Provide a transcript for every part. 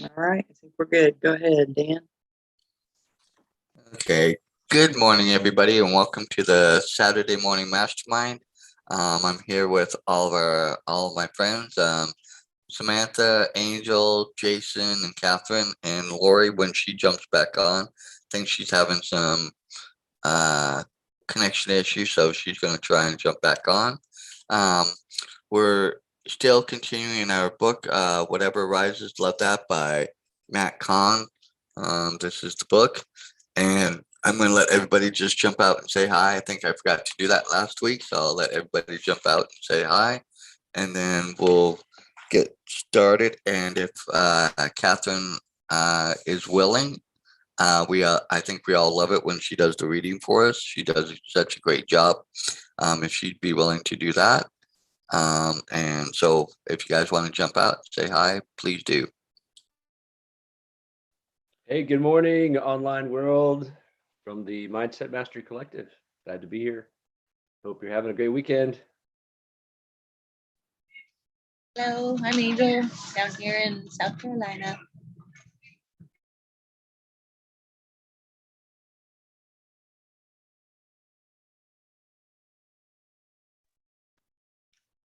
All right, I think we're good. Go ahead, Dan. Okay. Good morning, everybody, and welcome to the Saturday Morning Mastermind. I'm here with all of my friends, Samantha, Angel, Jason, and Catherine, and Lori. When she jumps back on, I think she's having some uh, connection issues, so she's going to try and jump back on. Um, we're still continuing our book, Whatever Rises, Love That by Matt Kahn. This is the book, and I'm going to let everybody just jump out and say hi. I think I forgot to do that last week, so I'll let everybody jump out and say hi, and then we'll get started. And if Catherine is willing, I think we all love it when she does the reading for us. She does such a great job. If she'd be willing to do that. And so if you guys want to jump out, say hi, please do. Hey, good morning, online world from the Mindset Mastery Collective. Glad to be here. Hope you're having a great weekend. Hello, I'm Angel down here in South Carolina.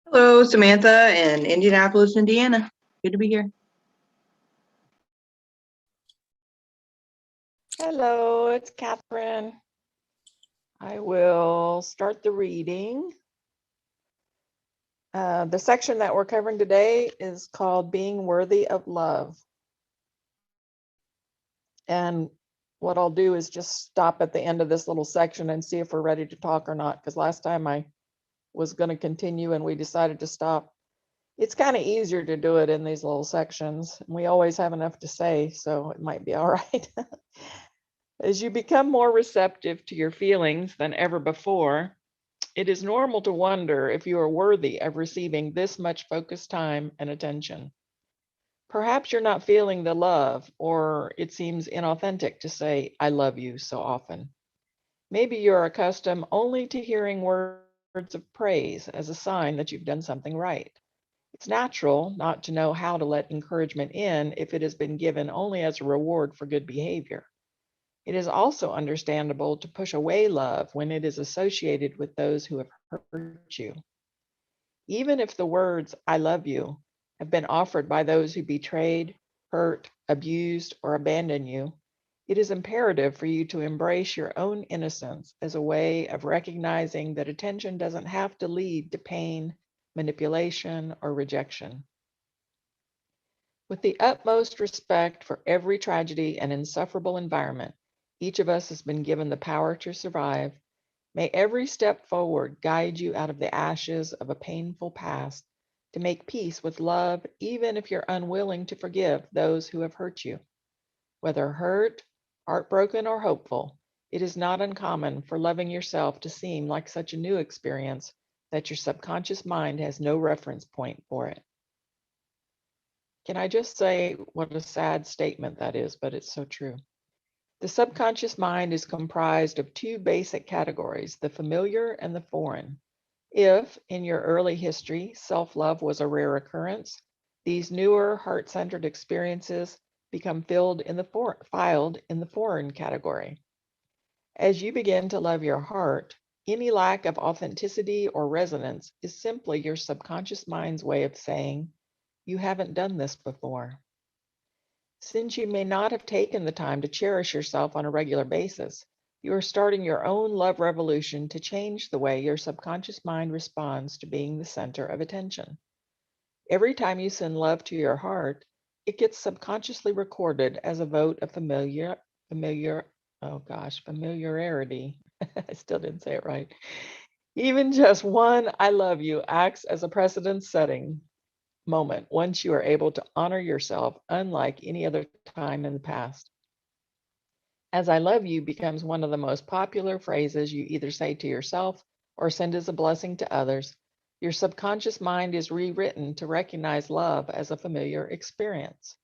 Hello, Samantha in Indianapolis, Indiana. Good to be here. Hello, it's Catherine. I will start the reading. The section that we're covering today is called Being Worthy of Love. And what I'll do is just stop at the end of this little section and see if we're ready to talk or not, because last time I was going to continue and we decided to stop. It's kind of easier to do it in these little sections. We always have enough to say, so it might be all right. As you become more receptive to your feelings than ever before, it is normal to wonder if you are worthy of receiving this much focused time and attention. Perhaps you're not feeling the love, or it seems inauthentic to say, I love you so often. Maybe you're accustomed only to hearing words of praise as a sign that you've done something right. It's natural not to know how to let encouragement in if it has been given only as a reward for good behavior. It is also understandable to push away love when it is associated with those who have hurt you. Even if the words, I love you, have been offered by those who betrayed, hurt, abused, or abandoned you, it is imperative for you to embrace your own innocence as a way of recognizing that attention doesn't have to lead to pain, manipulation, or rejection. With the utmost respect for every tragedy and insufferable environment, each of us has been given the power to survive. May every step forward guide you out of the ashes of a painful past to make peace with love, even if you're unwilling to forgive those who have hurt you. Whether hurt, heartbroken, or hopeful, it is not uncommon for loving yourself to seem like such a new experience that your subconscious mind has no reference point for it. Can I just say what a sad statement that is, but it's so true. The subconscious mind is comprised of two basic categories, the familiar and the foreign. If, in your early history, self-love was a rare occurrence, these newer heart-centered experiences become filed in the foreign category. As you begin to love your heart, any lack of authenticity or resonance is simply your subconscious mind's way of saying, you haven't done this before. Since you may not have taken the time to cherish yourself on a regular basis, you are starting your own love revolution to change the way your subconscious mind responds to being the center of attention. Every time you send love to your heart, it gets subconsciously recorded as a vote of familiarity. I still didn't say it right. Even just one I love you acts as a precedent setting moment once you are able to honor yourself unlike any other time in the past. As I love you becomes one of the most popular phrases you either say to yourself or send as a blessing to others. Your subconscious mind is rewritten to recognize love as a familiar experience.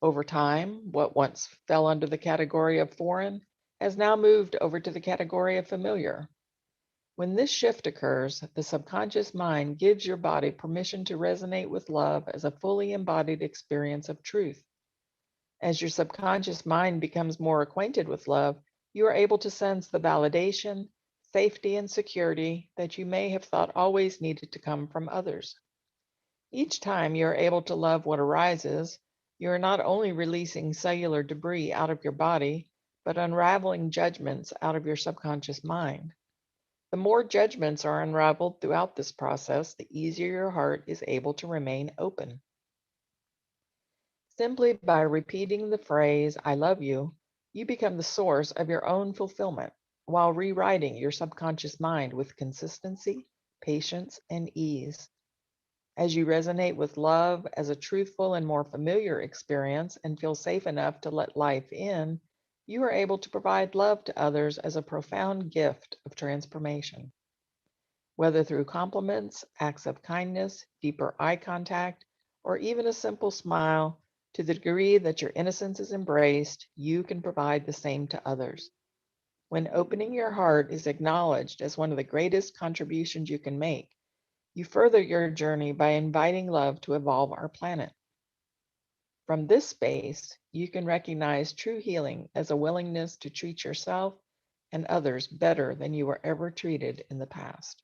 Over time, what once fell under the category of foreign has now moved over to the category of familiar. When this shift occurs, the subconscious mind gives your body permission to resonate with love as a fully embodied experience of truth. As your subconscious mind becomes more acquainted with love, you are able to sense the validation, safety, and security that you may have thought always needed to come from others. Each time you are able to love what arises, you are not only releasing cellular debris out of your body, but unraveling judgments out of your subconscious mind. The more judgments are unraveled throughout this process, the easier your heart is able to remain open. Simply by repeating the phrase, I love you, you become the source of your own fulfillment while rewriting your subconscious mind with consistency, patience, and ease. As you resonate with love as a truthful and more familiar experience and feel safe enough to let life in, you are able to provide love to others as a profound gift of transformation. Whether through compliments, acts of kindness, deeper eye contact, or even a simple smile, to the degree that your innocence is embraced, you can provide the same to others. When opening your heart is acknowledged as one of the greatest contributions you can make, you further your journey by inviting love to evolve our planet. From this space, you can recognize true healing as a willingness to treat yourself and others better than you were ever treated in the past.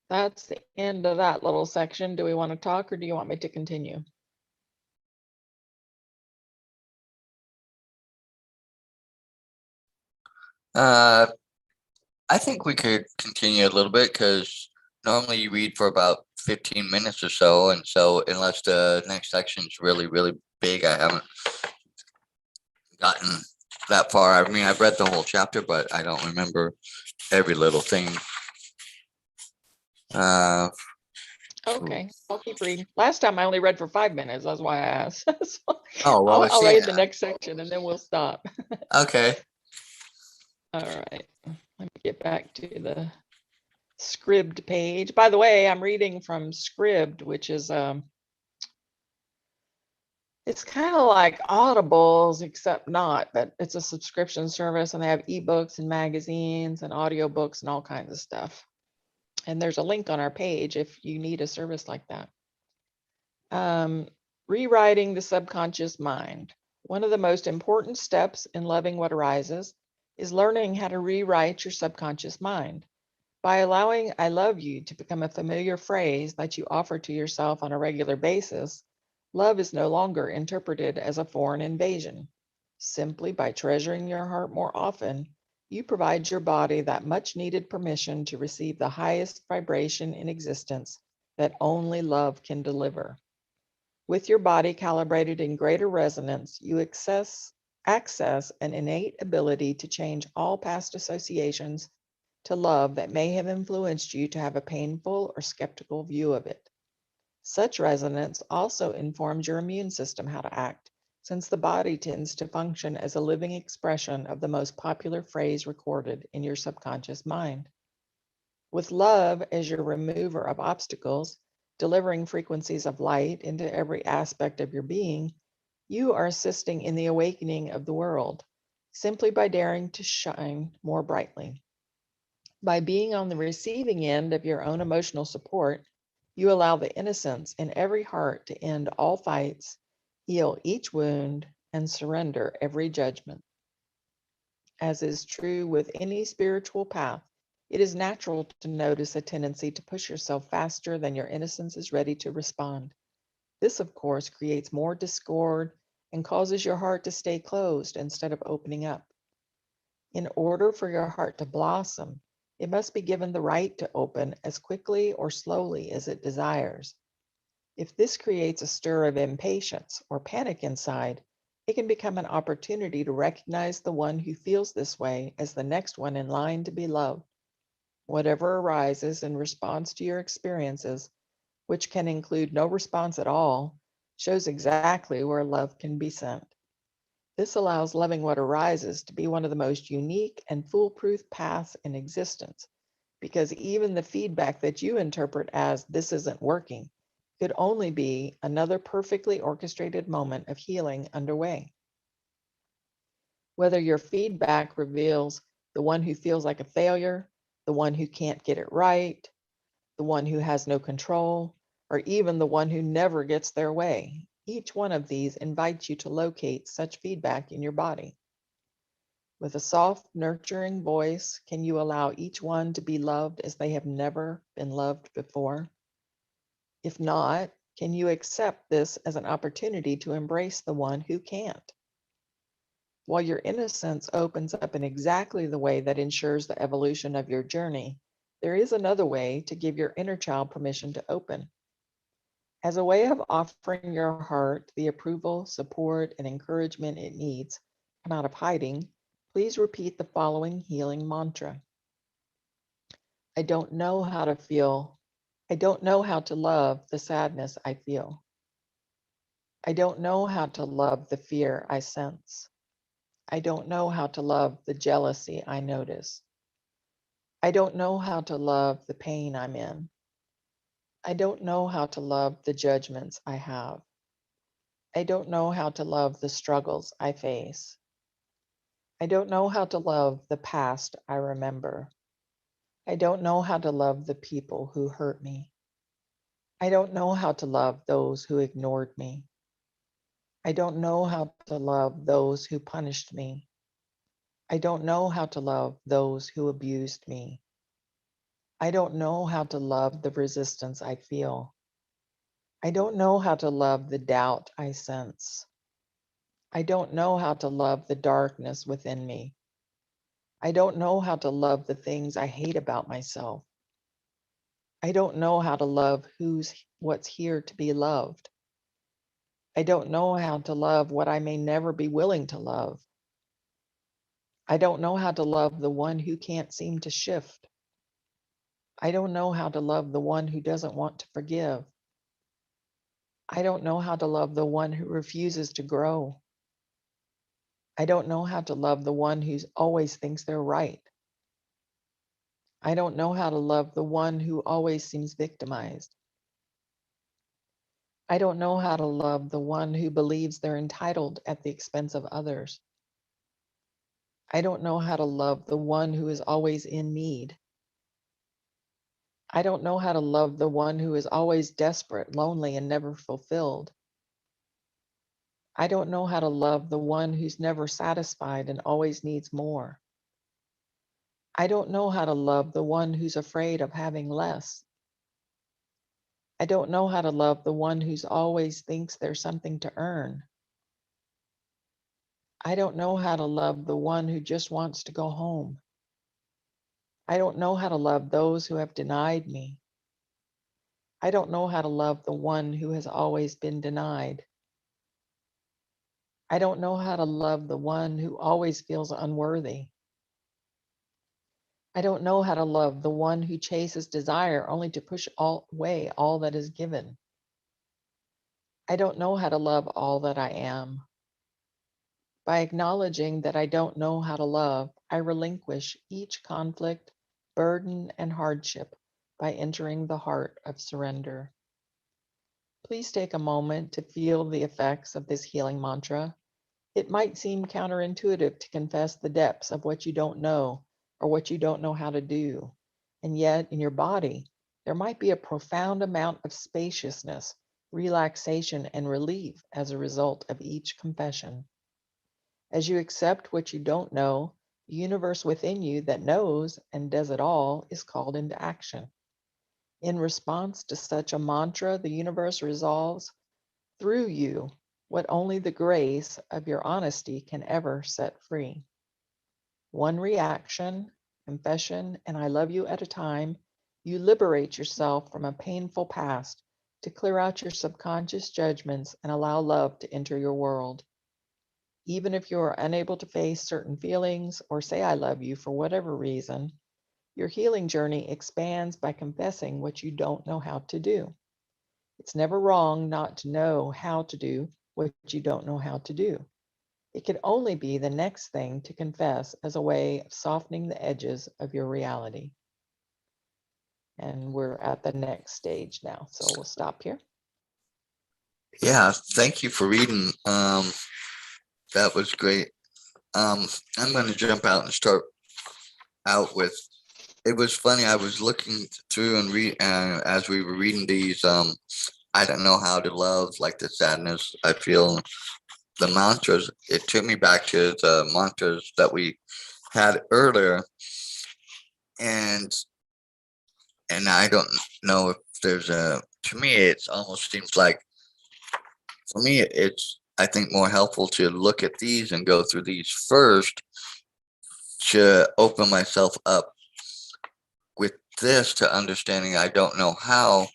That's the end of that little section. Do we want to talk or do you want me to continue? I think we could continue a little bit because normally you read for about 15 minutes or so. And so unless the next section's really, really big, I haven't gotten that far. I mean, I've read the whole chapter, but I don't remember every little thing. Okay, I'll keep reading. Last time I only read for 5 minutes. That's why I asked. So Oh, well, I'll see, read the next section and then we'll stop. okay. All right, let me get back to the Scribd page. By the way, I'm reading from Scribd, which is it's kind of like Audibles, except not, but it's a subscription service and they have ebooks and magazines and audiobooks and all kinds of stuff. And there's a link on our page if you need a service like that. Rewriting the subconscious mind. One of the most important steps in loving what arises is learning how to rewrite your subconscious mind. By allowing I love you to become a familiar phrase that you offer to yourself on a regular basis, love is no longer interpreted as a foreign invasion. Simply by treasuring your heart more often, you provide your body that much needed permission to receive the highest vibration in existence that only love can deliver. With your body calibrated in greater resonance, you access an innate ability to change all past associations to love that may have influenced you to have a painful or skeptical view of it. Such resonance also informs your immune system how to act, since the body tends to function as a living expression of the most popular phrase recorded in your subconscious mind. With love as your remover of obstacles, delivering frequencies of light into every aspect of your being, you are assisting in the awakening of the world, simply by daring to shine more brightly. By being on the receiving end of your own emotional support, you allow the innocence in every heart to end all fights, heal each wound, and surrender every judgment. As is true with any spiritual path, it is natural to notice a tendency to push yourself faster than your innocence is ready to respond. This, of course, creates more discord and causes your heart to stay closed instead of opening up. In order for your heart to blossom, it must be given the right to open as quickly or slowly as it desires. If this creates a stir of impatience or panic inside, it can become an opportunity to recognize the one who feels this way as the next one in line to be loved. Whatever arises in response to your experiences, which can include no response at all, shows exactly where love can be sent. This allows loving what arises to be one of the most unique and foolproof paths in existence, because even the feedback that you interpret as this isn't working could only be another perfectly orchestrated moment of healing underway. Whether your feedback reveals the one who feels like a failure, the one who can't get it right, the one who has no control, or even the one who never gets their way, Each one of these invites you to locate such feedback in your body. With a soft, nurturing voice, can you allow each one to be loved as they have never been loved before? If not, can you accept this as an opportunity to embrace the one who can't? While your innocence opens up in exactly the way that ensures the evolution of your journey, there is another way to give your inner child permission to open. As a way of offering your heart the approval, support, and encouragement it needs, come out of hiding, please repeat the following healing mantra. I don't know how to feel. I don't know how to love the sadness I feel. I don't know how to love the fear I sense. I don't know how to love the jealousy I notice. I don't know how to love the pain I'm in. I don't know how to love the judgments I have. I don't know how to love the struggles I face. I don't know how to love the past I remember. I don't know how to love the people who hurt me. I don't know how to love those who ignored me. I don't know how to love those who punished me. I don't know how to love those who abused me. I don't know how to love the resistance I feel. I don't know how to love the doubt I sense. I don't know how to love the darkness within me. I don't know how to love the things I hate about myself. I don't know how to love what's here to be loved. I don't know how to love what I may never be willing to love. I don't know how to love the one who can't seem to shift. I don't know how to love the one who doesn't want to forgive. I don't know how to love the one who refuses to grow. I don't know how to love the one who always thinks they're right. I don't know how to love the one who always seems victimized. I don't know how to love the one who believes they're entitled at the expense of others. I don't know how to love the one who is always in need. I don't know how to love the one who is always desperate, lonely, and never fulfilled. I don't know how to love the one who's never satisfied and always needs more. I don't know how to love the one who's afraid of having less. I don't know how to love the one who's always thinks there's something to earn. I don't know how to love the one who just wants to go home. I don't know how to love those who have denied me. I don't know how to love the one who has always been denied. I don't know how to love the one who always feels unworthy. I don't know how to love the one who chases desire only to push away all that is given. I don't know how to love all that I am. By acknowledging that I don't know how to love, I relinquish each conflict, burden, and hardship by entering the heart of surrender. Please take a moment to feel the effects of this healing mantra. It might seem counterintuitive to confess the depths of what you don't know or what you don't know how to do. And yet, in your body, there might be a profound amount of spaciousness, relaxation, and relief as a result of each confession. As you accept what you don't know, the universe within you that knows and does it all is called into action. In response to such a mantra, the universe resolves through you what only the grace of your honesty can ever set free. One reaction, confession, and I love you at a time, you liberate yourself from a painful past to clear out your subconscious judgments and allow love to enter your world. Even if you are unable to face certain feelings or say I love you for whatever reason, your healing journey expands by confessing what you don't know how to do. It's never wrong not to know how to do what you don't know how to do. It could only be the next thing to confess as a way of softening the edges of your reality. And we're at the next stage now, so we'll stop here. Yeah, thank you for reading. That was great. I'm going to jump out and start out with. It was funny. I was looking through and as we were reading these, I don't know how to love, like the sadness I feel. The mantras, it took me back to the mantras that we had earlier. And I don't know if there's to me, it almost seems like, for me, it's, I think, more helpful to look at these and go through these first to open myself up with this to understanding I don't know how,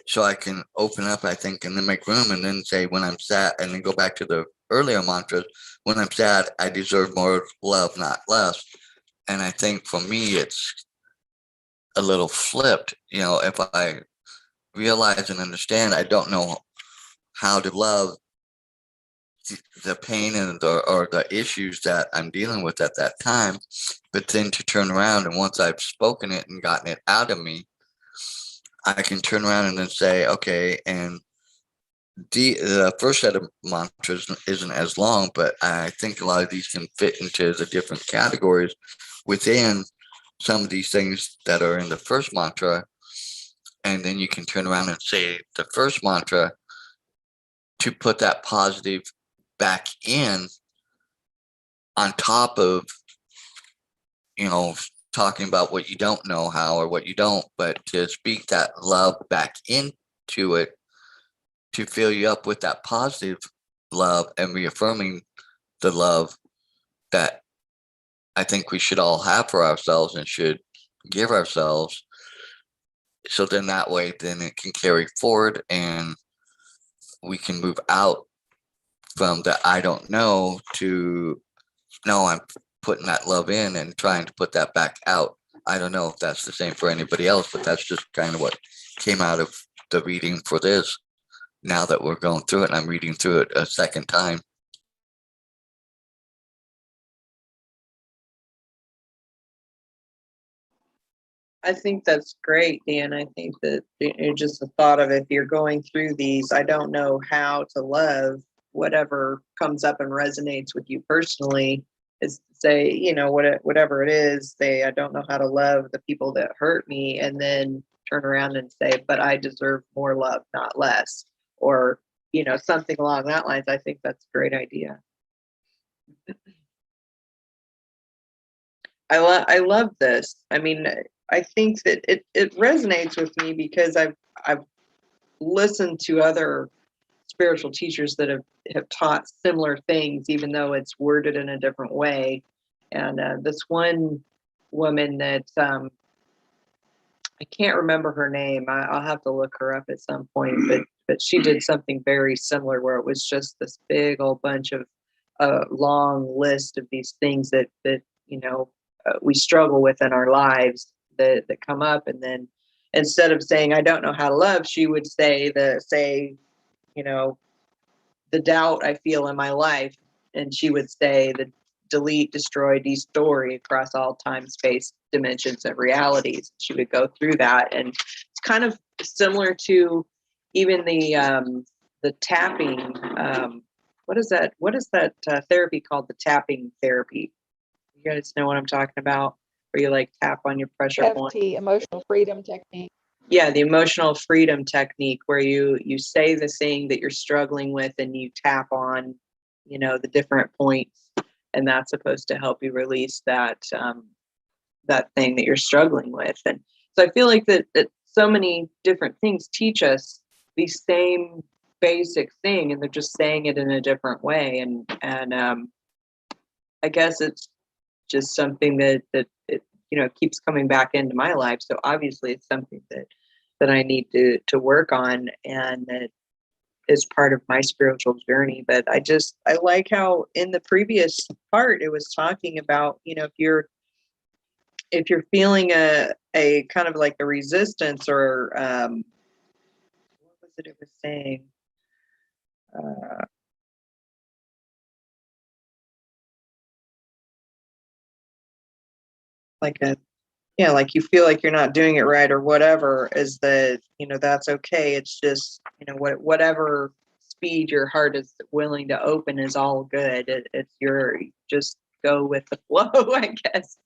so I can open up, I think, and then make room, and then say when I'm sad, and then go back to the earlier mantras, when I'm sad, I deserve more love, not less. And I think for me, it's a little flipped. If I realize and understand I don't know how to love the pain and or the issues that I'm dealing with at that time, but then to turn around, and once I've spoken it and gotten it out of me, I can turn around and then say, okay, and the first set of mantras isn't as long, but I think a lot of these can fit into the different categories within some of these things that are in the first mantra. And then you can turn around and say the first mantra to put that positive back in on top of, talking about what you don't know how or what you don't, but to speak that love back into it to fill you up with that positive love and reaffirming the love that I think we should all have for ourselves and should give ourselves. So then that way, then it can carry forward and we can move out from the I don't know to no, I'm putting that love in and trying to put that back out. I don't know if that's the same for anybody else, but that's just kind of what came out of the reading for this. Now that we're going through it, and I'm reading through it a second time. I think that's great, Dan. I think that just the thought of, if you're going through these, I don't know how to love, whatever comes up and resonates with you personally, is say, whatever it is, say, I don't know how to love the people that hurt me, and then turn around and say, but I deserve more love, not less, or, something along that lines. I think that's a great idea. I love this. I mean, I think that it resonates with me because I've listened to other spiritual teachers that have taught similar things, even though it's worded in a different way. And this one woman that I can't remember her name. I'll have to look her up at some point, but she did something very similar where it was just this big old bunch of long list of these things that we struggle with in our lives that come up. And then instead of saying I don't know how to love, she would say the doubt I feel in my life, and she would say the delete, destroy, destroy across all time, space, dimensions, and realities. She would go through that, and it's kind of similar to even the tapping. What is that therapy called? The tapping therapy. You guys know what I'm talking about? Where you like tap on your pressure point. FT, emotional freedom technique. Yeah, the emotional freedom technique, where you say the thing that you're struggling with and you tap on, the different points, and that's supposed to help you release that that thing that you're struggling with. And so I feel like that so many different things teach us the same basic thing, and they're just saying it in a different way. And I guess it's just something that it keeps coming back into my life. So obviously it's something that I need to work on, and that is part of my spiritual journey. But I like how in the previous part it was talking about, if you're feeling a kind of like a resistance, or what was it was saying? Like you feel like you're not doing it right or whatever, is that, that's okay. It's just, whatever speed your heart is willing to open is all good. It's just go with the flow, I guess.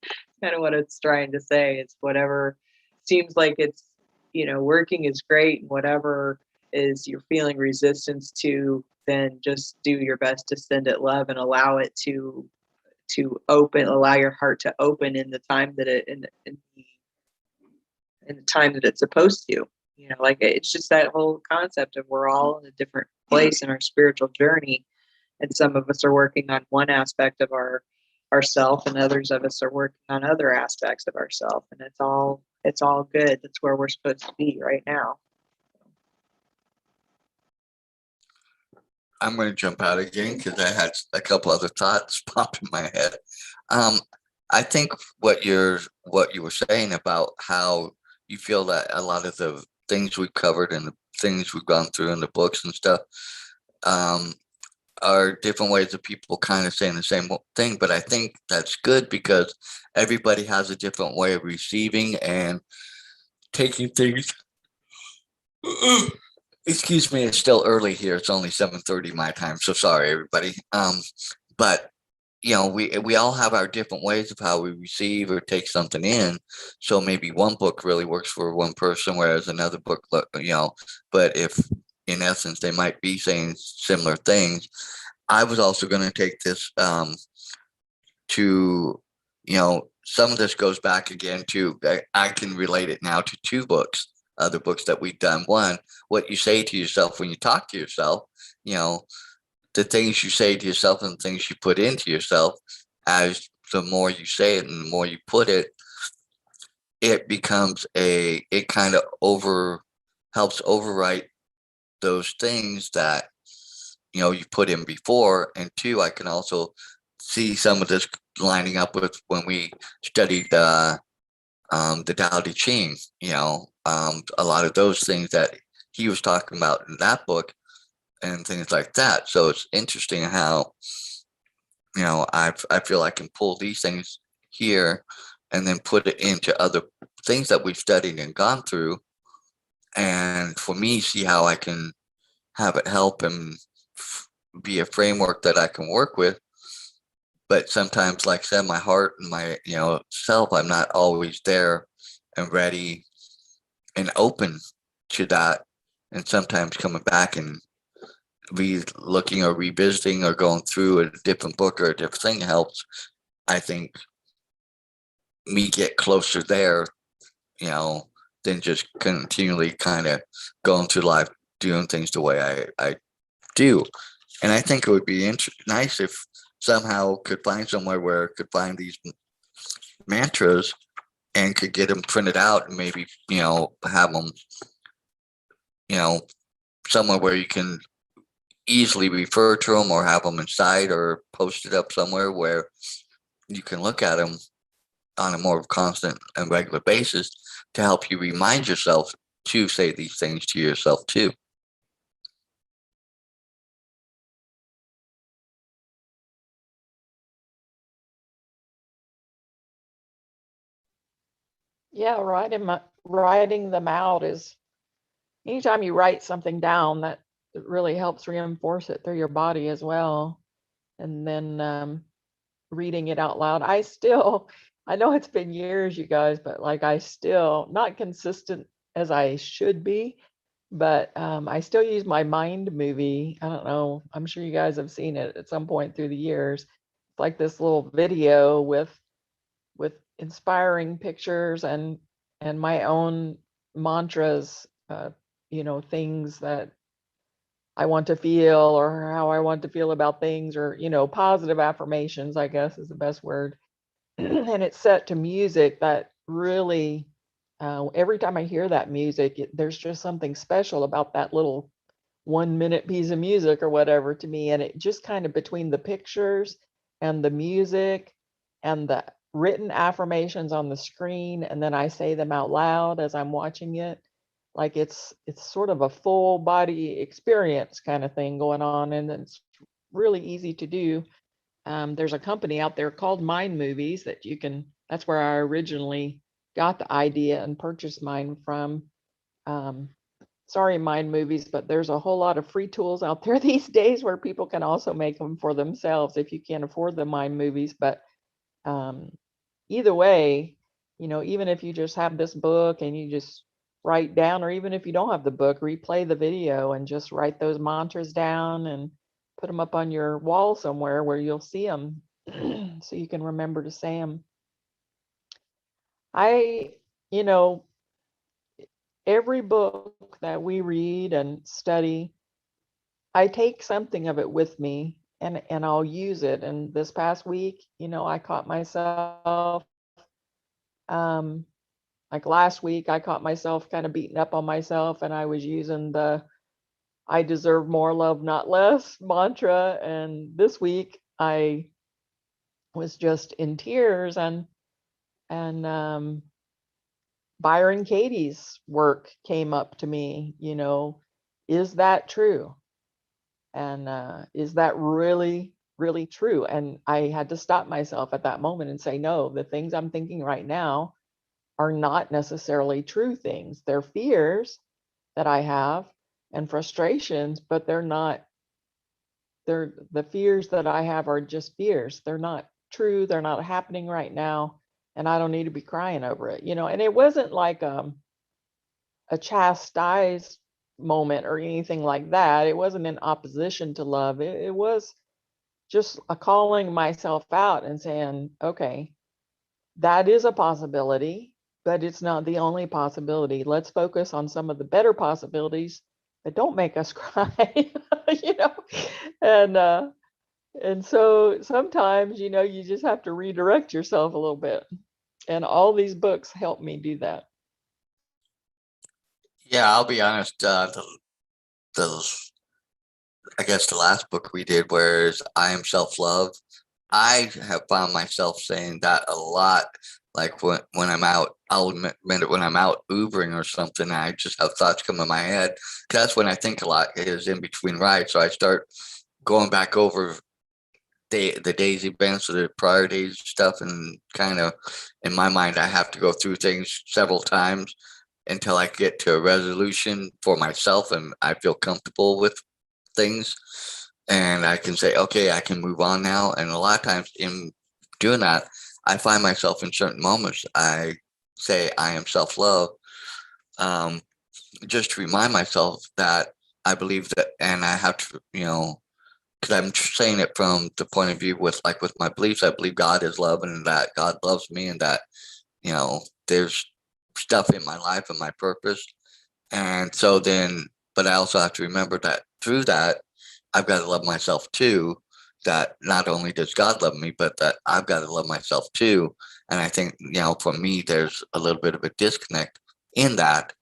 Kind of what it's trying to say. It's whatever seems like it's, working is great, and whatever is you're feeling resistance to, then just do your best to send it love and allow it to open, allow your heart to open in the time that in the time that it's supposed to. You know, like it's just that whole concept of we're all in a different place in our spiritual journey, and some of us are working on one aspect of ourself, and others of us are working on other aspects of ourself, and it's all good. That's where we're supposed to be right now. I'm going to jump out again because I had a couple other thoughts pop in my head. I think what you were saying about how you feel that a lot of the things we've covered and the things we've gone through in the books and stuff are different ways of people kind of saying the same thing. But I think that's good because everybody has a different way of receiving and taking things. Excuse me, it's still early here. It's only 7:30 my time, so sorry everybody. But you know, we all have our different ways of how we receive or take something in. So maybe one book really works for one person, whereas another book, you know, but if in essence they might be saying similar things. I was also going to take this to, you know, some of this goes back again to, I can relate it now to two books, other books that we've done. One, what you say to yourself when you talk to yourself, you know, the things you say to yourself and the things you put into yourself, as the more you say it and the more you put it, it becomes it kind of helps overwrite those things that, you know, you put in before. And two, I can also see some of this lining up with when we studied the Tao Te Ching, you know, a lot of those things that he was talking about in that book and things like that. So it's interesting how, you know, I feel I can pull these things here and then put it into other things that we've studied and gone through. And for me, see how I can have it help and be a framework that I can work with. But sometimes, like I said, my heart and my, you know, self, I'm not always there and ready and open to that. And sometimes coming back and looking or revisiting or going through a different book or a different thing helps, I think, me get closer there, you know, than just continually kind of going through life doing things the way I do. And I think it would be nice if somehow could find somewhere where it could find these mantras and could get them printed out and maybe, you know, have them, you know, somewhere where you can easily refer to them or have them inside or posted up somewhere where you can look at them on a more constant and regular basis to help you remind yourself to say these things to yourself too. Yeah, writing them out is, anytime you write something down, that it really helps reinforce it through your body as well. And then reading it out loud. I know it's been years, you guys, but like I still, not consistent as I should be, but I still use my mind movie. I don't know, I'm sure you guys have seen it at some point through the years. It's like this little video with inspiring pictures and my own mantras, you know, things that I want to feel or how I want to feel about things, or, you know, positive affirmations, I guess is the best word. And it's set to music that really, every time I hear that music, there's just something special about that little 1 minute piece of music or whatever to me. And it just kind of, between the pictures and the music and the written affirmations on the screen, and then I say them out loud as I'm watching it, like it's sort of a full body experience kind of thing going on, and it's really easy to do. There's a company out there called Mind Movies that you can, that's where I originally got the idea and purchased mine from. Sorry, Mind Movies, but there's a whole lot of free tools out there these days where people can also make them for themselves if you can't afford the Mind Movies. But either way, you know, even if you just have this book and you just write down, or even if you don't have the book, replay the video and just write those mantras down and put them up on your wall somewhere where you'll see them so you can remember to say them. I, you know, every book that we read and study, I take something of it with me and I'll use it. And this past week, I caught myself, um, like last week, I caught myself kind of beating up on myself, and I was using the I deserve more love, not less mantra. And this week I was just in tears, and Byron Katie's work came up to me, is that true? And is that really, really true? And I had to stop myself at that moment and say, no, the things I'm thinking right now are not necessarily true things. They're fears that I have and frustrations, but the fears that I have are just fears. They're not true. They're not happening right now. And I don't need to be crying over it, and it wasn't like a chastised moment or anything like that. It wasn't in opposition to love. It was just a calling myself out and saying, okay, that is a possibility, but it's not the only possibility. Let's focus on some of the better possibilities that don't make us cry, you know. And so sometimes, you just have to redirect yourself a little bit. And all these books help me do that. Yeah, I'll be honest. The I guess the last book we did, whereas I Am Self-Love, I have found myself saying that a lot. Like when I'm out, I'll admit it, when I'm out Ubering or something, I just have thoughts come in my head. 'Cause that's when I think a lot is in between rides. So I start going back over the day's events or the prior days stuff, and kind of in my mind, I have to go through things several times until I get to a resolution for myself and I feel comfortable with things, and I can say, okay, I can move on now. And a lot of times in doing that, I find myself in certain moments, I say I am self-love, um, just to remind myself that I believe that, and I have to, because I'm saying it from the point of view with my beliefs. I believe God is love and that God loves me, and that, there's stuff in my life and my purpose. And so then, but I also have to remember that through that, I've got to love myself too. That not only does God love me, but that I've got to love myself too. And I think, for me, there's a little bit of a disconnect in that.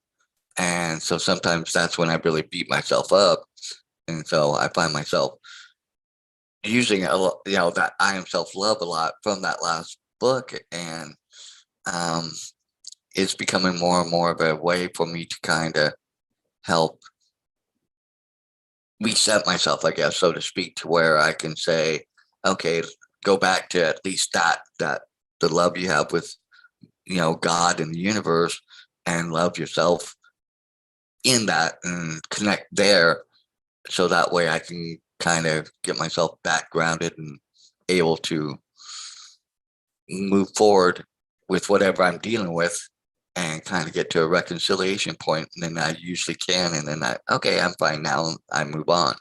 And so sometimes that's when I really beat myself up. And so I find myself using a lot, that I Am Self-Love a lot from that last book. And um, it's becoming more and more of a way for me to kind of help reset myself, I guess, so to speak, to where I can say, okay, go back to at least that the love you have with, God and the universe, and love yourself in that and connect there. So that way I can kind of get myself back grounded and able to move forward with whatever I'm dealing with and kind of get to a reconciliation point. And then I usually can. And then okay, I'm fine now. I move on.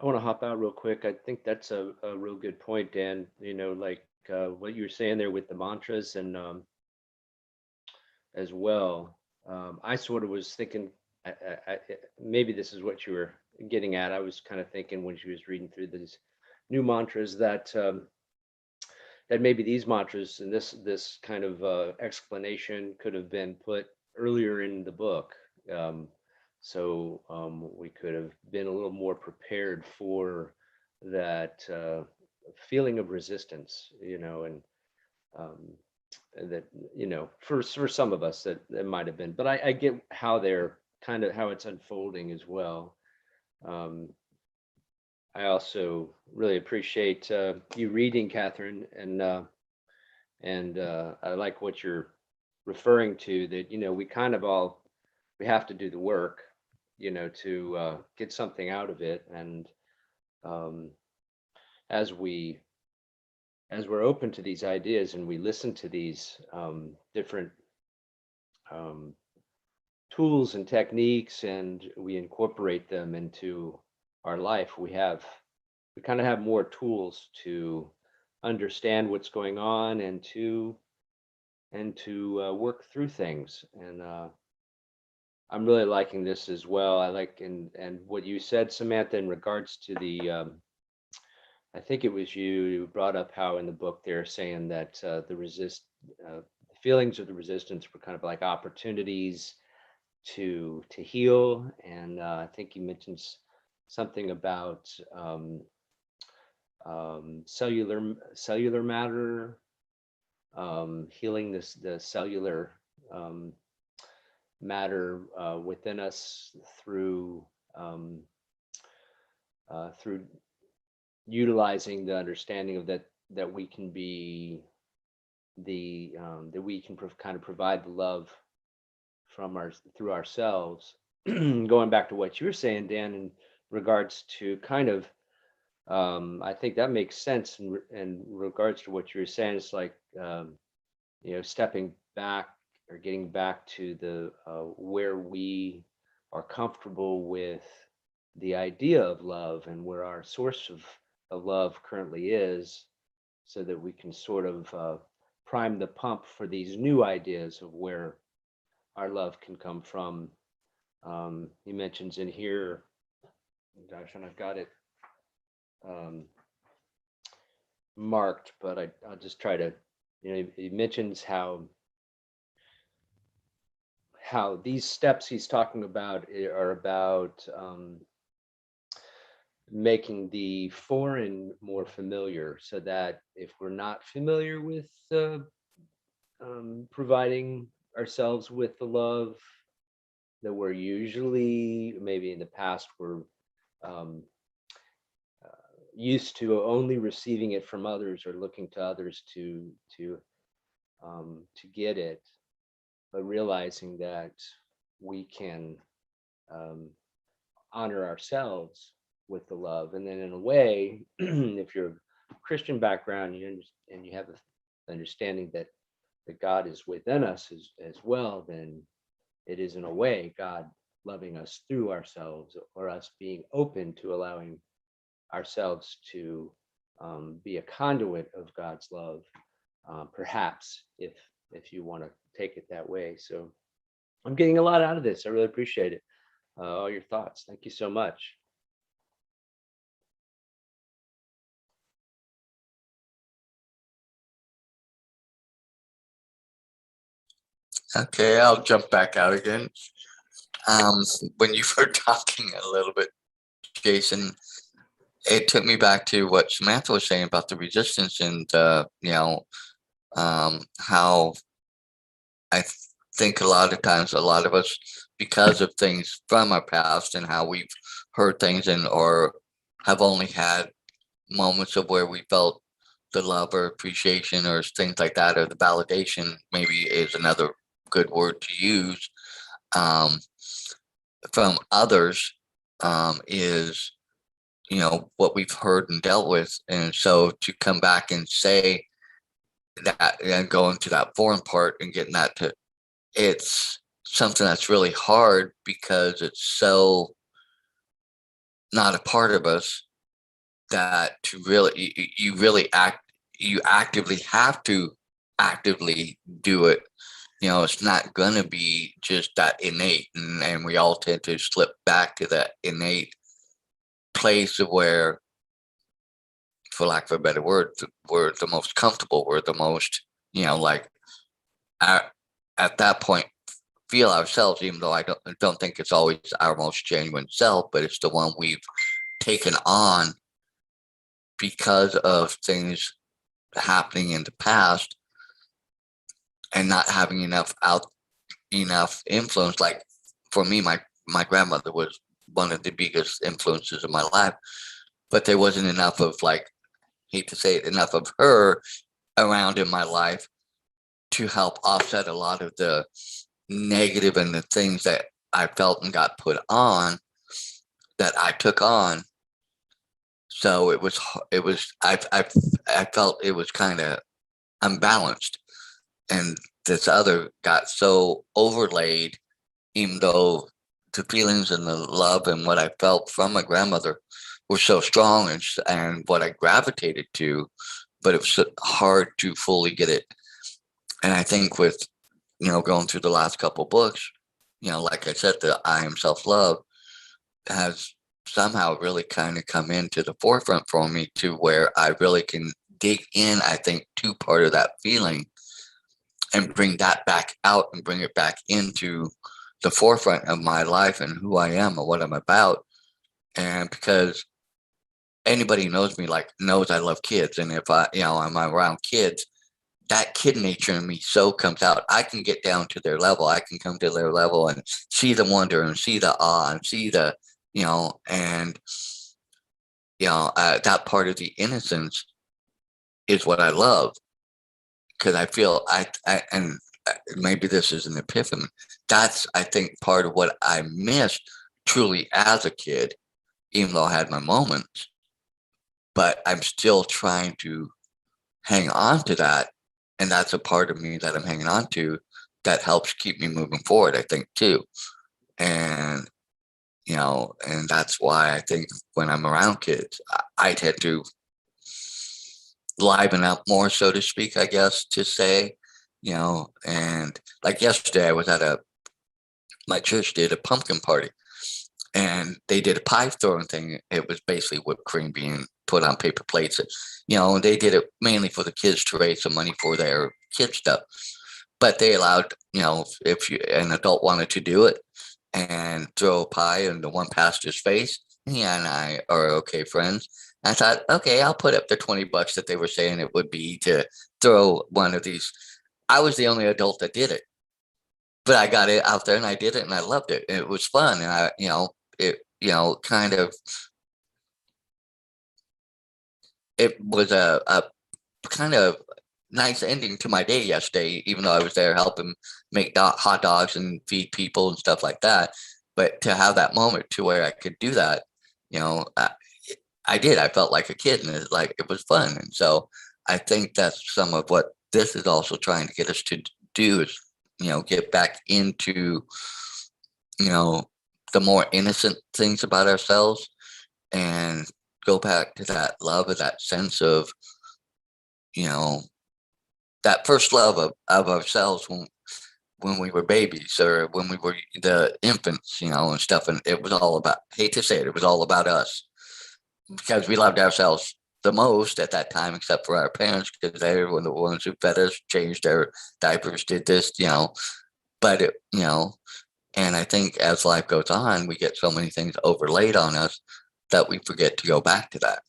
I want to hop out real quick. I think that's a real good point, Dan. What you were saying there with the mantras and as well. I sort of was thinking, maybe this is what you were getting at. I was kind of thinking when she was reading through these new mantras that that maybe these mantras and this kind of explanation could have been put earlier in the book. So we could have been a little more prepared for that feeling of resistance, um, that, for some of us that might have been, but I get how they're kind of how it's unfolding as well. I also really appreciate you reading, Catherine, and I like what you're referring to, that, we kind of we have to do the work, to get something out of it. And um, as we're open to these ideas and we listen to these different um, tools and techniques, and we incorporate them into our life, we kind of have more tools to understand what's going on, and to work through things. And I'm really liking this as well. I like, and what you said, Samantha, in regards to the I think it was you who brought up how in the book they're saying that the feelings of the resistance were kind of like opportunities to heal. And I think he mentions something about cellular matter, healing the cellular matter within us through through utilizing the understanding of that we can be that we can kind of provide the love through ourselves. Going back to what you were saying, Dan, in regards to kind of I think that makes sense in regards to what you were saying. It's like stepping back, or getting back to the where we are comfortable with the idea of love, and where our source of love currently is, so that we can sort of prime the pump for these new ideas of where our love can come from. He mentions in here, gosh, and I've got it marked, but I'll just try to, he mentions how these steps he's talking about are about making the foreign more familiar, so that if we're not familiar with providing ourselves with the love that we're usually, maybe in the past, we're used to only receiving it from others, or looking to others to get it, but realizing that we can honor ourselves with the love. And then in a way, if you're a Christian background, and you have the understanding that God is within us as well, then it is in a way God loving us through ourselves, or us being open to allowing ourselves to be a conduit of God's love, perhaps, if you want to take it that way. So I'm getting a lot out of this. I really appreciate it. All your thoughts. Thank you so much. Okay, I'll jump back out again. When you were talking a little bit, Jason, it took me back to what Samantha was saying about the resistance, and how I think a lot of times, a lot of us, because of things from our past and how we've heard things, or have only had moments of where we felt the love or appreciation or things like that, or the validation, maybe is another good word to use, from others, is what we've heard and dealt with. And so to come back and say that, and go into that foreign part and getting that to, it's something that's really hard, because it's so not a part of us, that to really, you actively have to actively do it. It's not going to be just that innate, and we all tend to slip back to that innate place of where, for lack of a better word, we're the most comfortable, we're the most, like, at that point, feel ourselves, even though I don't think it's always our most genuine self, but it's the one we've taken on because of things happening in the past, and not having enough influence. Like, for me, my grandmother was one of the biggest influences in my life, but there wasn't enough of, like, hate to say it, enough of her around in my life to help offset a lot of the negative and the things that I felt and got put on that I took on. So it was I felt it was kind of unbalanced, and this other got so overlaid, even though the feelings and the love and what I felt from my grandmother were so strong, and what I gravitated to, but it was so hard to fully get it. And I think with, going through the last couple books, like I said, the I Am Self-Love has somehow really kind of come into the forefront for me, to where I really can dig in, I think, to part of that feeling and bring that back out and bring it back into the forefront of my life and who I am and what I'm about. And because anybody who knows me knows I love kids, and if I'm around kids, that kid nature in me so comes out. I can get down to their level. I can come to their level and see the wonder and see the awe and see the, and that part of the innocence is what I love, because I feel and maybe this is an epiphany. That's, I think, part of what I missed truly as a kid, even though I had my moments, but I'm still trying to hang on to that. And that's a part of me that I'm hanging on to that helps keep me moving forward, I think, too. And, and that's why I think when I'm around kids, I tend to liven up more, so to speak, I guess, to say, and like yesterday I was at my church did a pumpkin party, and they did a pie throwing thing. It was basically whipped cream being put on paper plates. And they did it mainly for the kids to raise some money for their kid stuff. But they allowed, if an adult wanted to do it and throw a pie in the one pastor's face, he and I are okay friends. I thought, okay, I'll put up the $20 that they were saying it would be to throw one of these. I was the only adult that did it, but I got it out there and I did it and I loved it. It was fun. And kind of, it was a kind of nice ending to my day yesterday, even though I was there helping make hot dogs and feed people and stuff like that. But to have that moment to where I could do that, I did. I felt like a kid, and it was fun. And so I think that's some of what this is also trying to get us to do, is, get back into, the more innocent things about ourselves, and go back to that love, or that sense of, that first love of ourselves when we were babies, or when we were the infants, and stuff. And it was all about, hate to say it, it was all about us, because we loved ourselves the most at that time, except for our parents, because they were the ones who fed us, changed their diapers, did this, but and I think as life goes on, we get so many things overlaid on us that we forget to go back to that.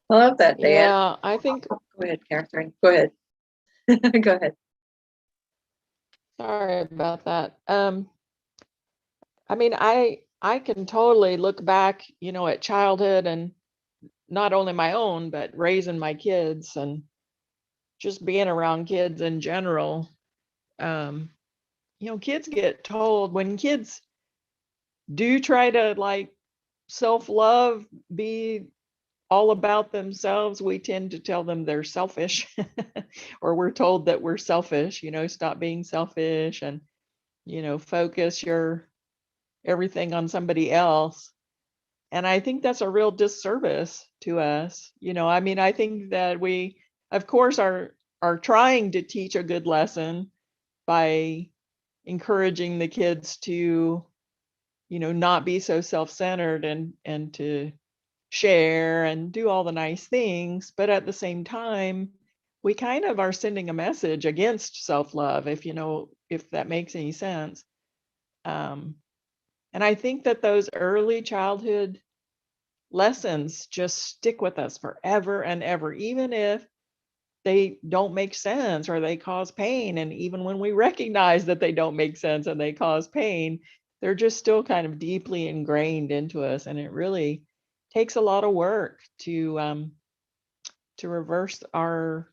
I love that, Dan. Yeah, I think, Go ahead, Catherine. Go ahead. Go ahead. sorry about that. I mean, I can totally look back, at childhood, and not only my own, but raising my kids and just being around kids in general. Kids get told, when kids do try to self-love, be all about themselves, we tend to tell them they're selfish, or we're told that we're selfish, stop being selfish, and, focus your everything on somebody else. And I think that's a real disservice to us. I mean, I think that we, of course, are trying to teach a good lesson by encouraging the kids to, not be so self-centered, and to share and do all the nice things. But at the same time, we kind of are sending a message against self-love, if that makes any sense. And I think that those early childhood lessons just stick with us forever and ever, even if they don't make sense or they cause pain. And even when we recognize that they don't make sense and they cause pain, they're just still kind of deeply ingrained into us, and it really takes a lot of work to reverse our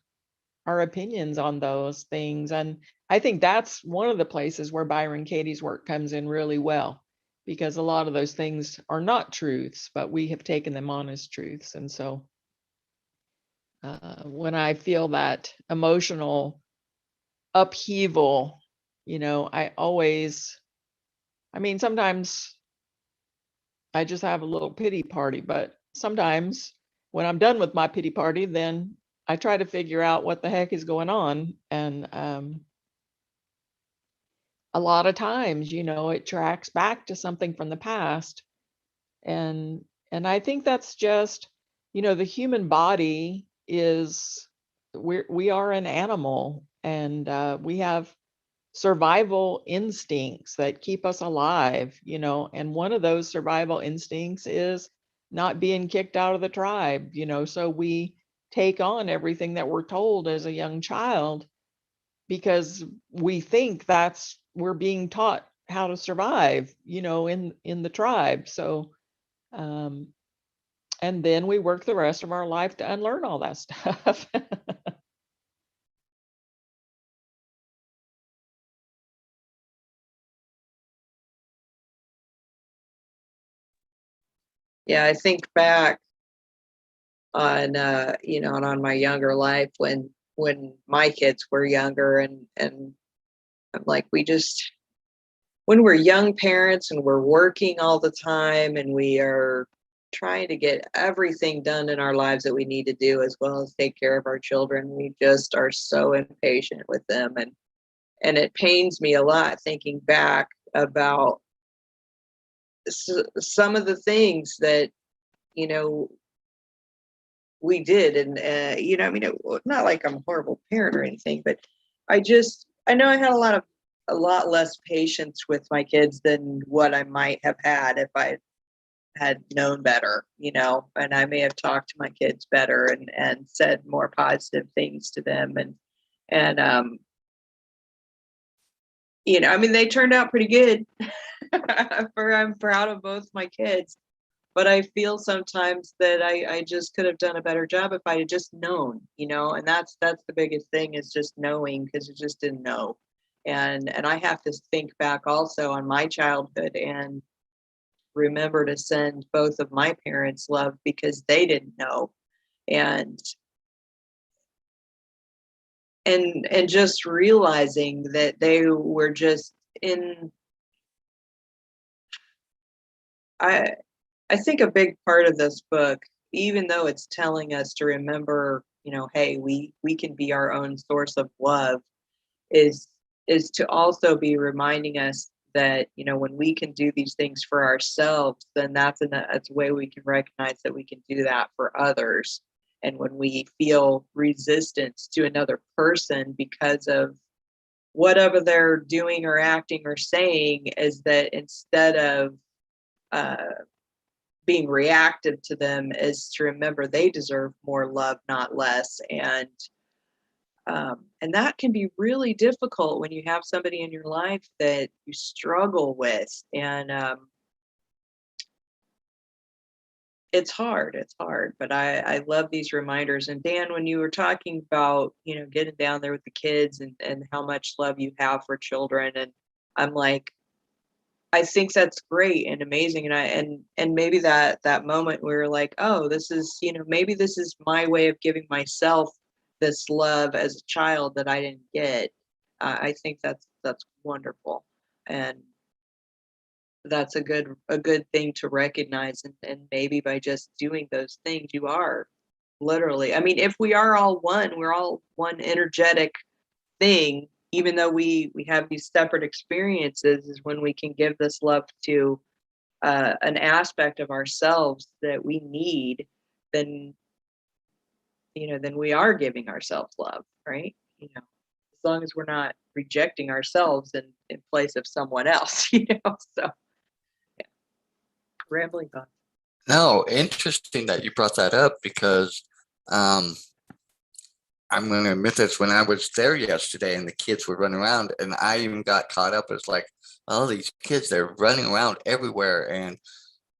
opinions on those things. And I think that's one of the places where Byron Katie's work comes in really well, because a lot of those things are not truths, but we have taken them on as truths. And so when I feel that emotional upheaval, sometimes I just have a little pity party, but sometimes when I'm done with my pity party, then I try to figure out what the heck is going on. And a lot of times, it tracks back to something from the past. And I think that's just, the human body we are an animal, and we have survival instincts that keep us alive, and one of those survival instincts is not being kicked out of the tribe, so we take on everything that we're told as a young child because we think we're being taught how to survive, in the tribe. So and then we work the rest of our life to unlearn all that stuff. Yeah, I think back on and on my younger life when my kids were younger, and I'm like, when we're young parents and we're working all the time and we are trying to get everything done in our lives that we need to do, as well as take care of our children, we just are so impatient with them. And it pains me a lot thinking back about some of the things that, we did. And, not like I'm a horrible parent or anything, but I know I had a lot less patience with my kids than what I might have had if I had known better, and I may have talked to my kids better and said more positive things to them. And they turned out pretty good. I'm proud of both my kids, but I feel sometimes that I just could have done a better job if I had just known, and that's the biggest thing, is just knowing, because you just didn't know. And I have to think back also on my childhood and remember to send both of my parents love, because they didn't know. And just realizing that they were just in I think a big part of this book, even though it's telling us to remember, hey, we can be our own source of love, is to also be reminding us that, when we can do these things for ourselves, then that's a way we can recognize that we can do that for others. And when we feel resistance to another person because of whatever they're doing or acting or saying, is that instead of being reactive to them, is to remember they deserve more love, not less. And that can be really difficult when you have somebody in your life that you struggle with. And it's hard, but I love these reminders. And Dan, when you were talking about, getting down there with the kids and how much love you have for children, and I'm like, I think that's great and amazing. And maybe that moment we were like, oh, this is, maybe this is my way of giving myself this love as a child that I didn't get. I think that's wonderful. And that's a good thing to recognize. And maybe by just doing those things, you are literally, if we are all one, we're all one energetic thing, even though we have these separate experiences, is when we can give this love to an aspect of ourselves that we need, then we are giving ourselves love, right? As long as we're not rejecting ourselves in place of someone else. So yeah. Rambling on. No, interesting that you brought that up, because I'm going to admit this, when I was there yesterday and the kids were running around, and I even got caught up as like, all these kids, they're running around everywhere. And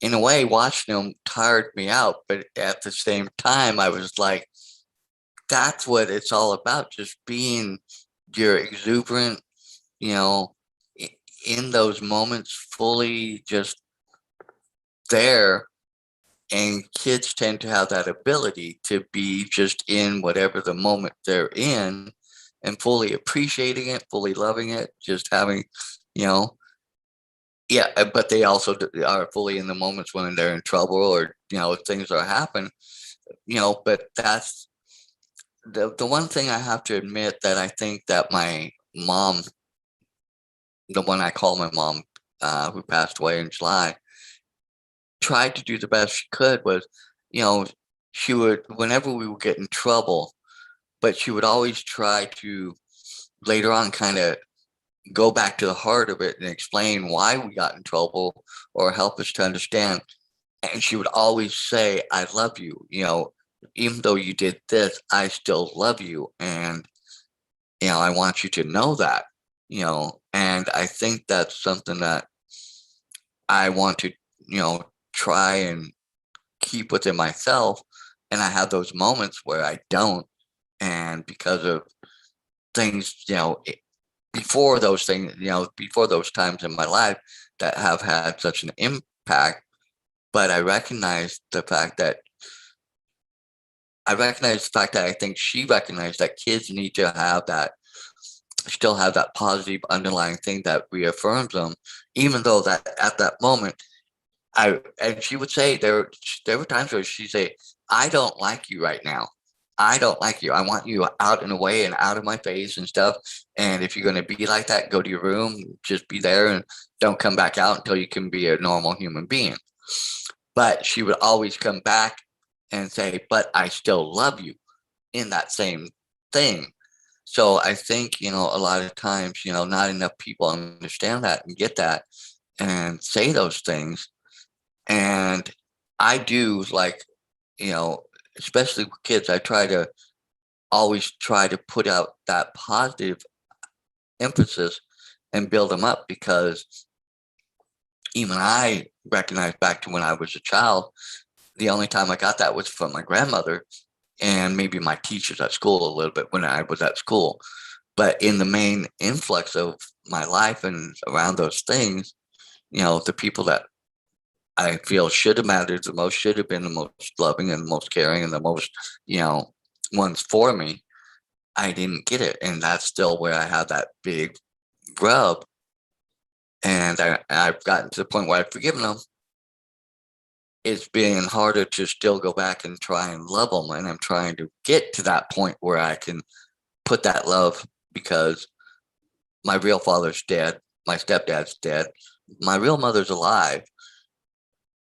in a way, watching them tired me out. But at the same time, I was like, that's what it's all about. Just being your exuberant, you know, in those moments, fully just there. And kids tend to have that ability to be just in whatever the moment they're in and fully appreciating it, fully loving it, just having, you know, yeah, but they also are fully in the moments when they're in trouble or, things are happening, but that's the one thing I have to admit that I think that my mom, the one I call my mom, who passed away in July, tried to do the best she could was, you know, she would, whenever we would get in trouble, but she would always try to later on kind of go back to the heart of it and explain why we got in trouble or help us to understand. And she would always say, I love you, even though you did this, I still love you. And, I want you to know that, and I think that's something that I want to, try and keep within myself. And I have those moments where I don't. And because of things, before those things, before those times in my life that have had such an impact, but I recognize the fact that I think she recognized that kids need to have that, still have that positive underlying thing that reaffirms them, even though that at that moment, and she would say there were times where she'd say, I don't like you right now. I don't like you. I want you out and away and out of my face and stuff. And if you're going to be like that, go to your room, just be there and don't come back out until you can be a normal human being. But she would always come back and say, but I still love you in that same thing. So I think, a lot of times, not enough people understand that and get that and say those things. And I do, like, especially with kids, I always try to put out that positive emphasis and build them up, because even I recognize back to when I was a child, the only time I got that was from my grandmother and maybe my teachers at school a little bit when I was at school. But in the main influx of my life and around those things, the people that I feel should have mattered the most, should have been the most loving and the most caring and the most, ones for me, I didn't get it. And that's still where I have that big rub. And I've gotten to the point where I've forgiven them. It's been harder to still go back and try and love them. And I'm trying to get to that point where I can put that love, because my real father's dead. My stepdad's dead. My real mother's alive,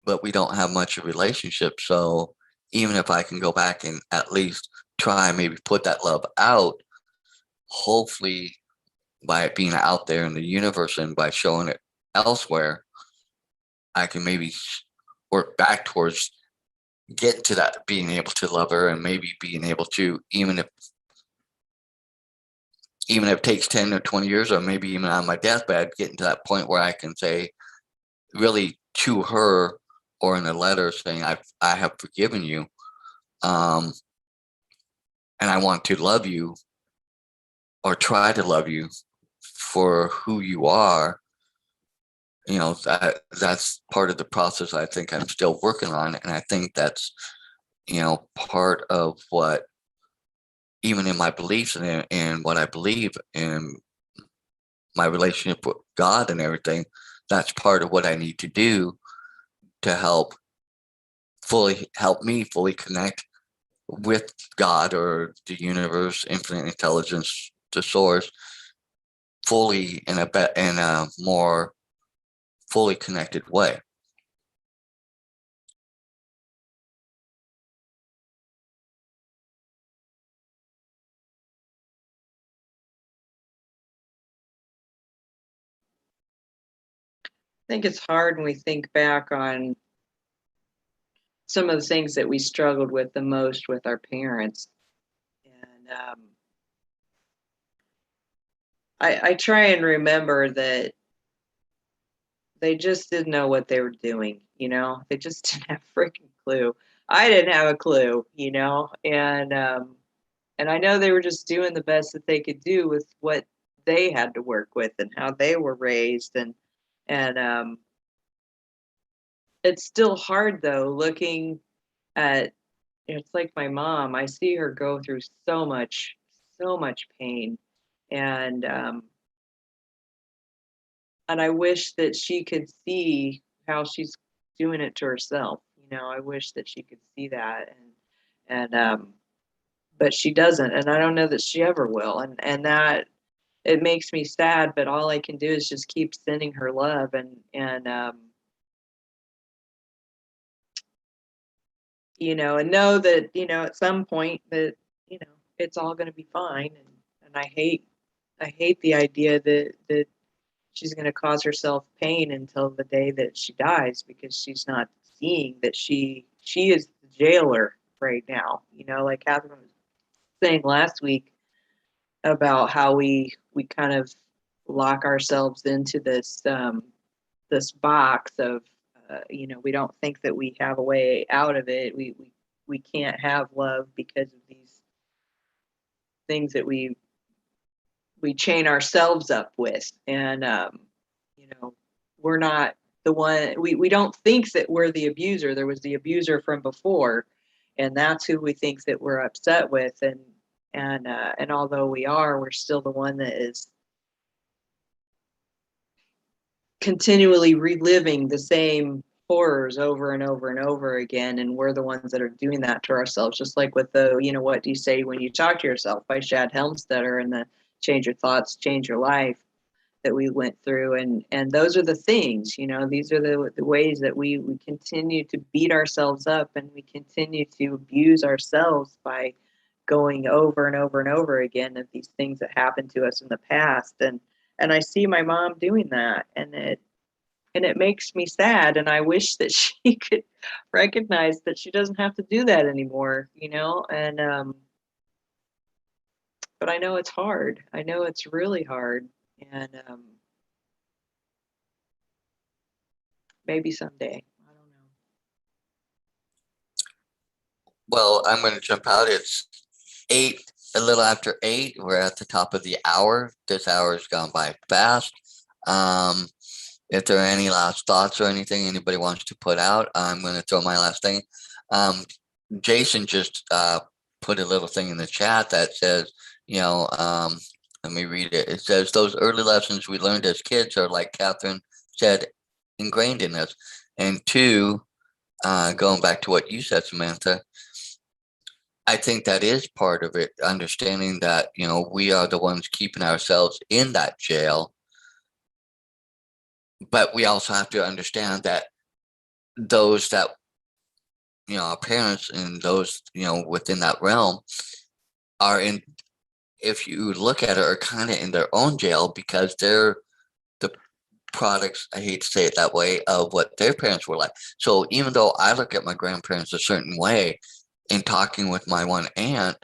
but we don't have much of a relationship. So even if I can go back and at least try and maybe put that love out, hopefully by it being out there in the universe and by showing it elsewhere, I can maybe work back towards getting to that, being able to love her, and maybe being able to, even if it takes 10 or 20 years, or maybe even on my deathbed, getting to that point where I can say really to her or in a letter saying, I have forgiven you. And I want to love you, or try to love you for who you are. That's part of the process I think I'm still working on. And I think that's, part of what, even in my beliefs and what I believe in my relationship with God and everything, that's part of what I need to do to help me fully connect with God or the universe, infinite intelligence, the source, fully in a more fully connected way. I think it's hard when we think back on some of the things that we struggled with the most with our parents. And I try and remember that they just didn't know what they were doing, you know? They just didn't have a freaking clue. I didn't have a clue, you know? And I know they were just doing the best that they could do with what they had to work with and how they were raised. And it's still hard though, looking at, it's like my mom. I see her go through so much pain. And and I wish that she could see how she's doing it to herself. You know, I wish that she could see that, and but she doesn't, and I don't know that she ever will. And that, it makes me sad, but all I can do is just keep sending her love, and you know, and know that, you know, at some point that, you know, it's all going to be fine. And I hate the idea that she's going to cause herself pain until the day that she dies, because she's not seeing that she is the jailer right now. You know, like Catherine was saying last week about how we kind of lock ourselves into this box of, you know, we don't think that we have a way out of it. We can't have love because of these things that we chain ourselves up with. And you know, we're not the one. We don't think that we're the abuser. There was the abuser from before, and that's who we think that we're upset with. And although we are, we're still the one that is continually reliving the same horrors over and over and over again. And we're the ones that are doing that to ourselves, just like with the, you know, what do you say when you talk to yourself by Shad Helmstetter, and the change your thoughts, change your life that we went through. And those are the things, you know, these are the ways that we continue to beat ourselves up, and we continue to abuse ourselves by going over and over and over again of these things that happened to us in the past. And I see my mom doing that, and it makes me sad, and I wish that she could recognize that she doesn't have to do that anymore, you know. And but I know it's hard. I know it's really hard. And maybe someday. I don't know. Well, I'm going to jump out. It's 8, a little after 8. We're at the top of the hour. This hour has gone by fast. If there are any last thoughts or anything anybody wants to put out, I'm going to throw my last thing. Jason just put a little thing in the chat that says, you know, let me read it. It says, those early lessons we learned as kids are, like Catherine said, ingrained in us. And 2, going back to what you said, Samantha, I think that is part of it, understanding that, you know, we are the ones keeping ourselves in that jail. But we also have to understand that those that, you know, our parents and those, you know, within that realm are in, if you look at it, are kind of in their own jail, because they're the products, I hate to say it that way, of what their parents were like. So even though I look at my grandparents a certain way, in talking with my one aunt,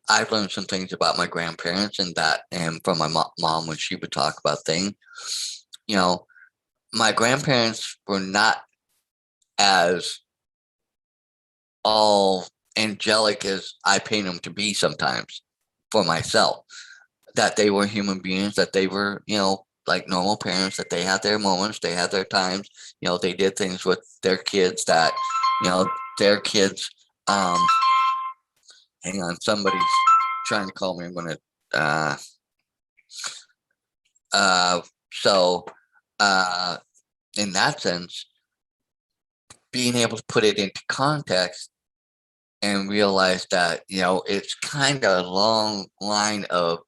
I've learned some things about my grandparents, and from my mom when she would talk about things. You know, my grandparents were not as all angelic as I paint them to be sometimes for myself. That they were human beings, that they were, you know, like normal parents, that they had their moments, they had their times, you know, they did things with their kids that, you know, their kids, hang on, somebody's trying to call me. I'm going to, so, in that sense, being able to put it into context and realize that, you know, it's kind of a long line of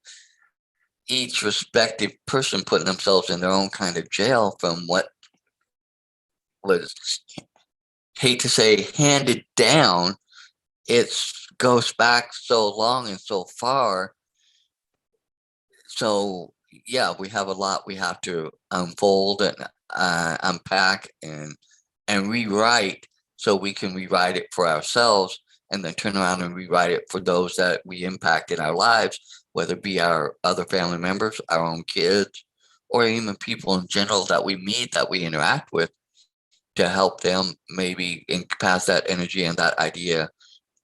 each respective person putting themselves in their own kind of jail from what was, hate to say, handed down. It goes back so long and so far. So yeah, we have a lot we have to unfold and unpack and rewrite, so we can rewrite it for ourselves, and then turn around and rewrite it for those that we impact in our lives, whether it be our other family members, our own kids, or even people in general that we meet, that we interact with, to help them maybe pass that energy and that idea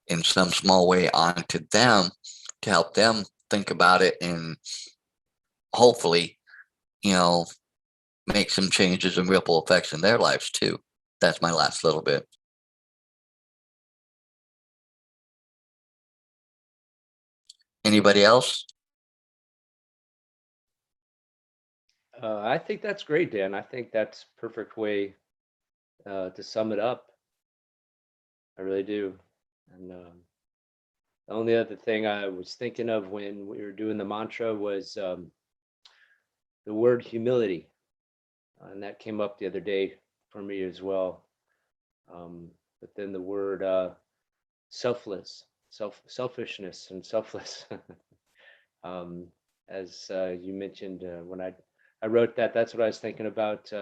in some small way on to them, to help them think about it and hopefully, make some changes and ripple effects in their lives too. That's my last little bit. Anybody else? I think that's great, Dan. I think that's a perfect way to sum it up. I really do. And the only other thing I was thinking of when we were doing the mantra was the word humility. And that came up the other day for me as well. But then the word selfishness and selfless. As you mentioned, when I wrote that, that's what I was thinking about,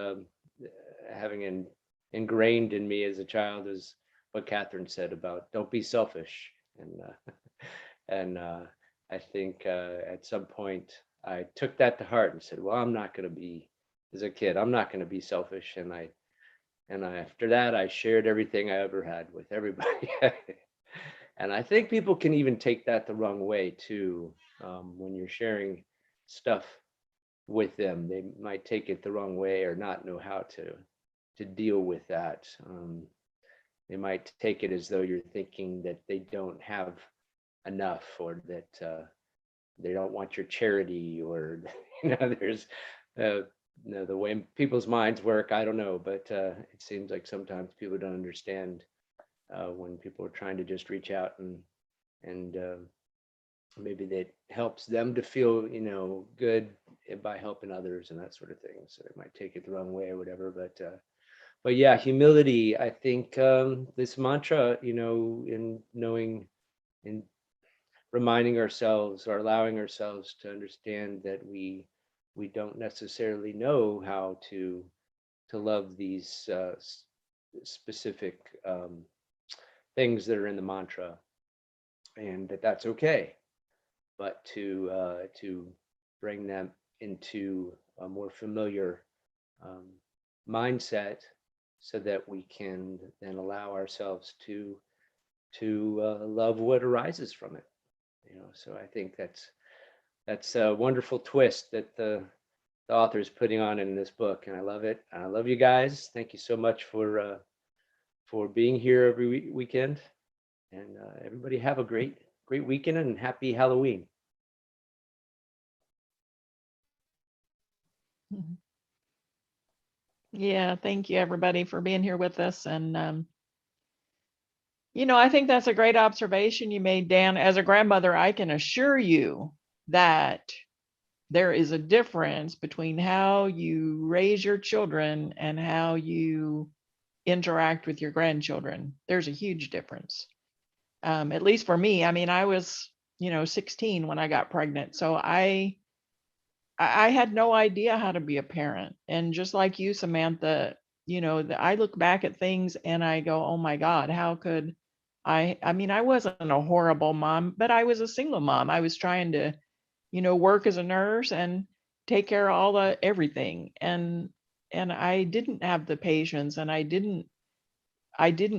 having ingrained in me as a child is what Catherine said about don't be selfish. And I think at some point I took that to heart and said, well, I'm not going to be, as a kid, I'm not going to be selfish. And after that, I shared everything I ever had with everybody. And I think people can even take that the wrong way too. When you're sharing stuff with them, they might take it the wrong way or not know how to deal with that. They might take it as though you're thinking that they don't have enough, or that they don't want your charity, or there's the way people's minds work. I don't know, but it seems like sometimes people don't understand when people are trying to just reach out and maybe that helps them to feel good by helping others and that sort of thing. So they might take it the wrong way or whatever. But yeah, humility. I think this mantra, in knowing, in reminding ourselves or allowing ourselves to understand that we don't necessarily know how to love these specific things that are in the mantra, and that's okay, but to bring them into a more familiar mindset, so that we can then allow ourselves to love what arises from it. So I think that's a wonderful twist that the author is putting on in this book, and I love it. I love you guys. Thank you so much for being here every weekend, and everybody have a great weekend and happy Halloween. Yeah, thank you everybody for being here with us. And I think that's a great observation you made, Dan. As a grandmother, I can assure you that there is a difference between how you raise your children and how you interact with your grandchildren. There's a huge difference. At least for me. I mean, I was, 16 when I got pregnant. So I had no idea how to be a parent. And just like you, Samantha, I look back at things and I go, oh my God, how could I mean, I wasn't a horrible mom, but I was a single mom. I was trying to, work as a nurse and take care of all the everything. And I didn't have the patience, and I didn't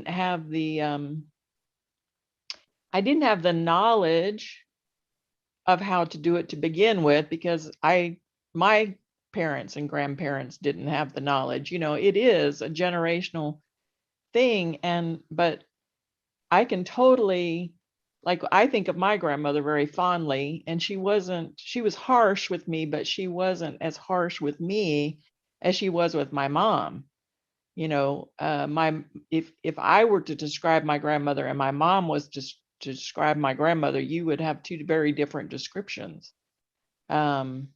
have the knowledge of how to do it to begin with, because my parents and grandparents didn't have the knowledge. It is a generational thing. But I can totally, like, I think of my grandmother very fondly, and she was harsh with me, but she wasn't as harsh with me as she was with my mom. If I were to describe my grandmother and my mom was to describe my grandmother, you would have two very different descriptions. And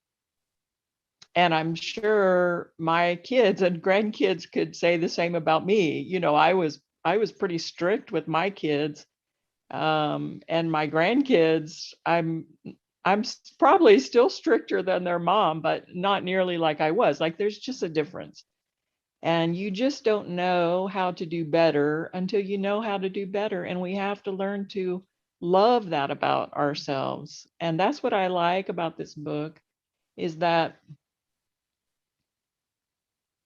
I'm sure my kids and grandkids could say the same about me. I was pretty strict with my kids, and my grandkids, I'm probably still stricter than their mom, but not nearly like I was. Like, there's just a difference. And you just don't know how to do better until you know how to do better. And we have to learn to love that about ourselves. And that's what I like about this book, is that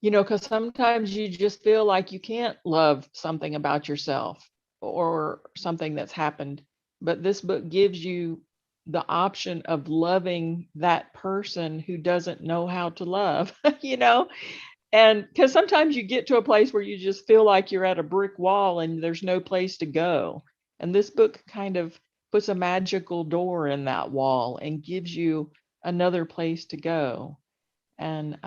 because sometimes you just feel like you can't love something about yourself or something that's happened. But this book gives you the option of loving that person who doesn't know how to love, and because sometimes you get to a place where you just feel like you're at a brick wall and there's no place to go. And this book kind of puts a magical door in that wall and gives you another place to go. And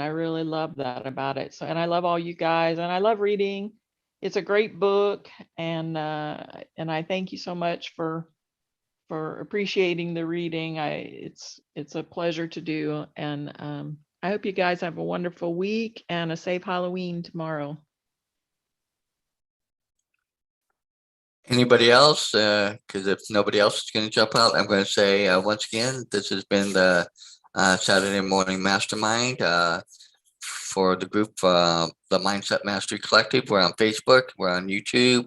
I really love that about it. So, and I love all you guys, and I love reading. It's a great book, and I thank you so much for appreciating the reading. It's a pleasure to do, and I hope you guys have a wonderful week and a safe Halloween tomorrow. Anybody else? Because if nobody else is going to jump out, I'm going to say once again, this has been the Saturday Morning Mastermind for the group, the Mindset Mastery Collective. We're on Facebook, we're on YouTube.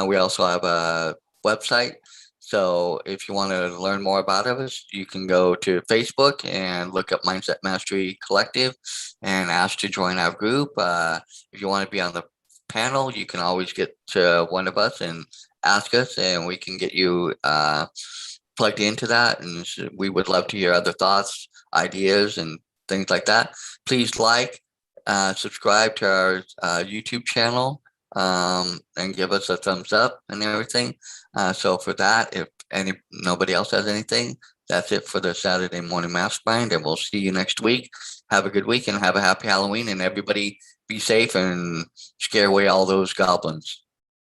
We also have a website. So if you want to learn more about us, you can go to Facebook and look up Mindset Mastery Collective and ask to join our group. If you want to be on the panel, you can always get to one of us and ask us, and we can get you plugged into that. And we would love to hear other thoughts, ideas, and things like that. Please subscribe to our YouTube channel, and give us a thumbs up and everything. So for that, if nobody else has anything, that's it for the Saturday Morning Mastermind, and we'll see you next week. Have a good week and have a happy Halloween, and everybody be safe and scare away all those goblins.